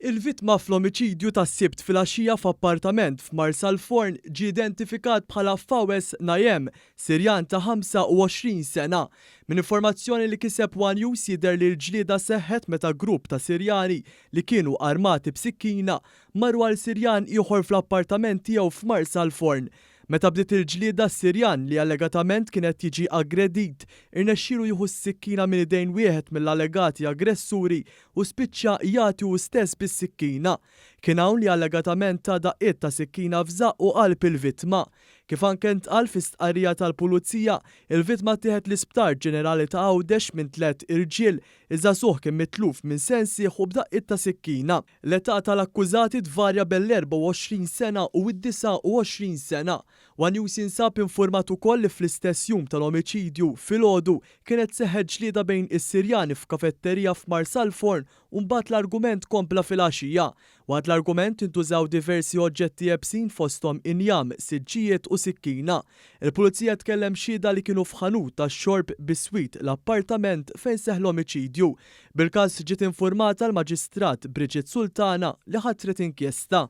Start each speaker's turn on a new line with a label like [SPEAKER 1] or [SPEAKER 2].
[SPEAKER 1] Il-vittma fl-omiċidju tas-sibt filgħaxija f'appartament f'Marsal Forn ġie identifikat bħala Fawes Najem, Sirjan ta' 25 sena. Min informazzjoni li kiseb One News jidher li l-ġlieda seħħet meta grupp ta' Sirjani li kienu armati b'sikkina marru għal Sirjan ieħor fl-appartament tiegħu f'Marsal Forn. Meta bdiet il-ġlieda s-Sirjan li allegatament kienet jiġi aggredit, irnexxielu jieħu s-sikkina minn idejn wieħed mill-allegati aggressuri u spiċċa jagħti hu stess bis-sikkina. Kien hawn li allegatament ta' daqqiet ta' sikkina f'żaq u qalb il-vittma. Kif anke ntqal fi stqarrija tal-Pulizija, il-vittma tieħed l-Isptar Ġenerali ta' Għawdex minn 3 irġiel iżda suħ kien mitluf minn sensieħ u b'daqqiet ta' sikkina. L-età tal-akkużati tvarja bell-24 sena u d-29 sena. One News jinsab infurmat ukoll li fl-istess jum tal-omiċidju filgħodu kienet seħħet ġlieda bejn is-Sirjani f'kafetterija f'Marsal Forn u mbagħad l-argument kompla fil-għaxija. Waqt l-argument intużaw diversi oġġetti ebsin fosthom injam, siġġijiet u sikkina. Il-Pulizija tkellem xhieda li kienu f'ħanut tax-xorb bis-swit l-appartament fejn seħħ l-omiċidju. Bil-każ ġiet infurmata l-Maġistrat Bridget Sultana li ħatret inkjesta.